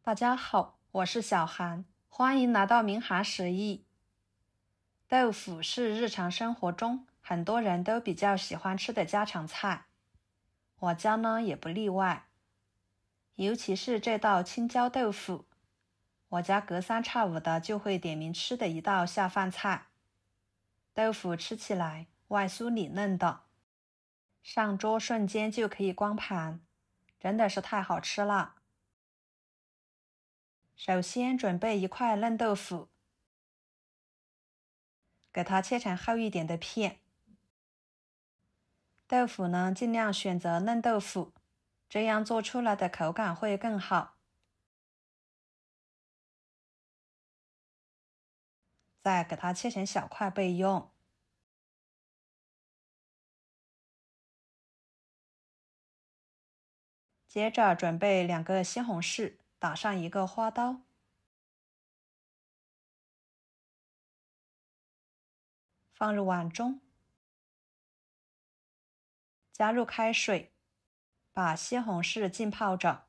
大家好，我是小韩，欢迎来到明涵食艺。豆腐是日常生活中很多人都比较喜欢吃的家常菜，我家呢也不例外。尤其是这道青椒豆腐，我家隔三差五的就会点名吃的一道下饭菜。豆腐吃起来外酥里嫩的，上桌瞬间就可以光盘，真的是太好吃了。首先准备一块嫩豆腐，给它切成厚一点的片。豆腐呢，尽量选择嫩豆腐，这样做出来的口感会更好。再给它切成小块备用。接着准备2个西红柿，打上1个花刀，放入碗中，加入开水，把西红柿浸泡着。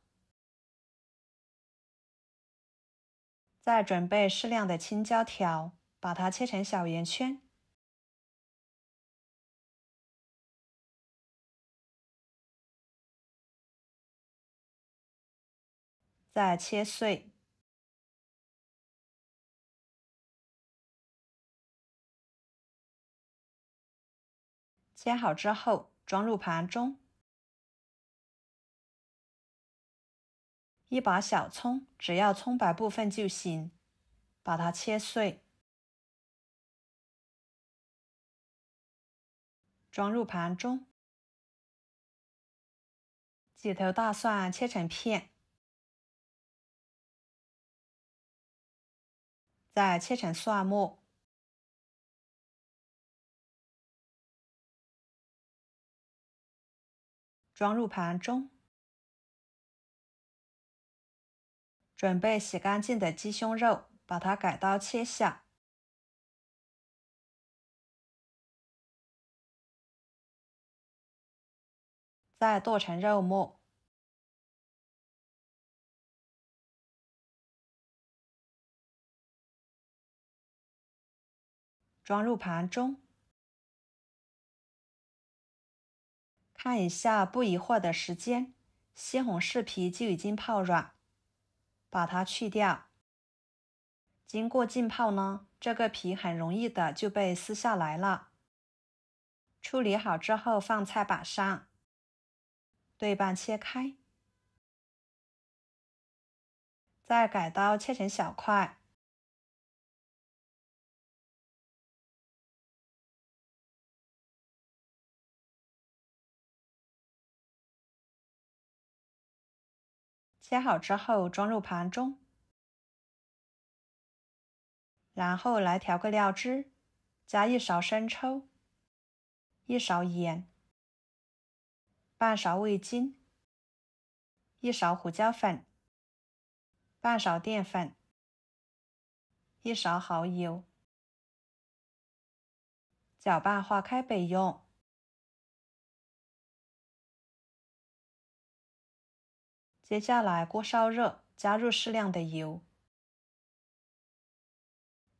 再准备适量的青椒条，把它切成小圆圈。再切碎。切好之后，装入盘中。1把小葱，只要葱白部分就行，把它切碎。装入盘中。几头大蒜切成片，再切成蒜末。装入盘中。准备洗干净的鸡胸肉，把它改刀切下。再剁成肉末。装入盘中。看一下不一会儿的时间，西红柿皮就已经泡软，把它去掉。经过浸泡呢，这个皮很容易的就被撕下来了。处理好之后放菜板上，对半切开，再改刀切成小块。切好之后装入盘中，然后来调个料汁，加1勺生抽，1勺盐，半勺味精，1勺胡椒粉，半勺淀粉，1勺蚝油，搅拌化开备用。接下来锅烧热，加入适量的油。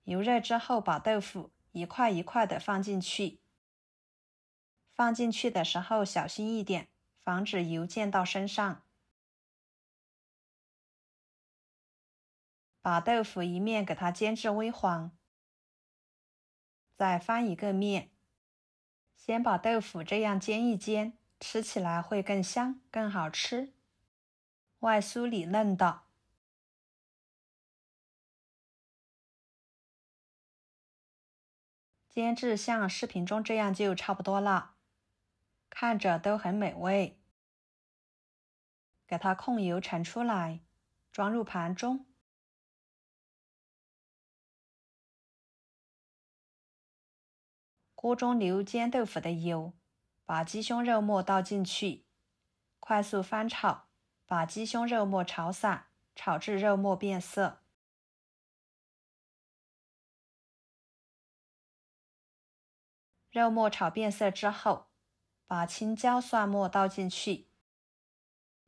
油热之后，把豆腐一块一块的放进去。放进去的时候小心一点，防止油溅到身上。把豆腐一面给它煎至微黄，再翻一个面。先把豆腐这样煎一煎，吃起来会更香更好吃，外酥里嫩的。煎至像视频中这样就差不多了，看着都很美味。给它控油盛出来，装入盘中。锅中留煎豆腐的油，把鸡胸肉末倒进去，快速翻炒，把鸡胸肉末炒散，炒至肉末变色。肉末炒变色之后，把青椒蒜末倒进去，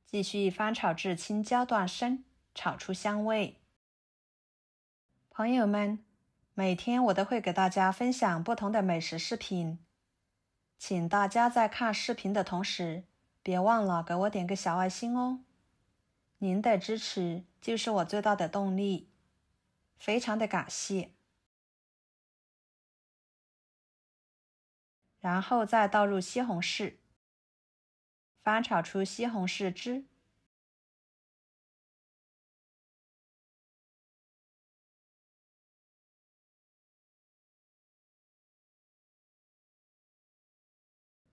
继续翻炒至青椒断生，炒出香味。朋友们，每天我都会给大家分享不同的美食视频，请大家在看视频的同时，别忘了给我点个小爱心哦。您的支持就是我最大的动力，非常的感谢。然后再倒入西红柿，翻炒出西红柿汁。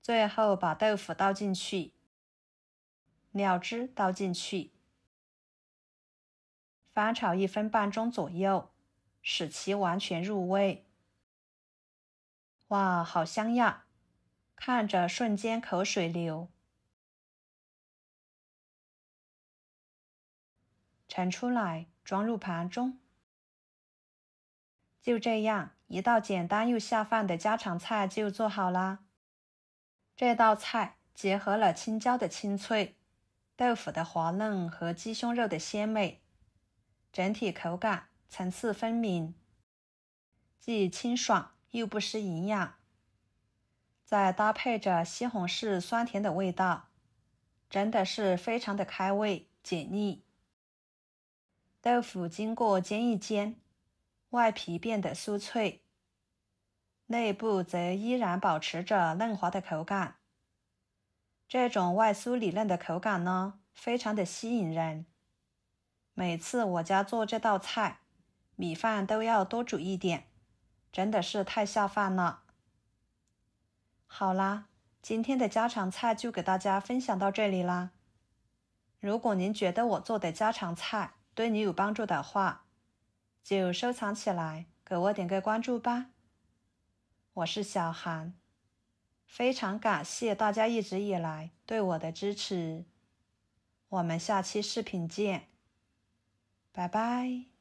最后把豆腐倒进去，料汁倒进去，翻炒1分半钟左右，使其完全入味。哇，好香呀！看着瞬间口水流。盛出来，装入盘中。就这样，一道简单又下饭的家常菜就做好啦。这道菜结合了青椒的清脆、豆腐的滑嫩和鸡胸肉的鲜美，整体口感层次分明，既清爽又不失营养。再搭配着西红柿酸甜的味道，真的是非常的开胃解腻。豆腐经过煎一煎，外皮变得酥脆，内部则依然保持着嫩滑的口感。这种外酥里嫩的口感呢，非常的吸引人。每次我家做这道菜，米饭都要多煮一点，真的是太下饭了。好啦，今天的家常菜就给大家分享到这里啦。如果您觉得我做的家常菜对你有帮助的话，就收藏起来，给我点个关注吧。我是小韩，非常感谢大家一直以来对我的支持。我们下期视频见，拜拜。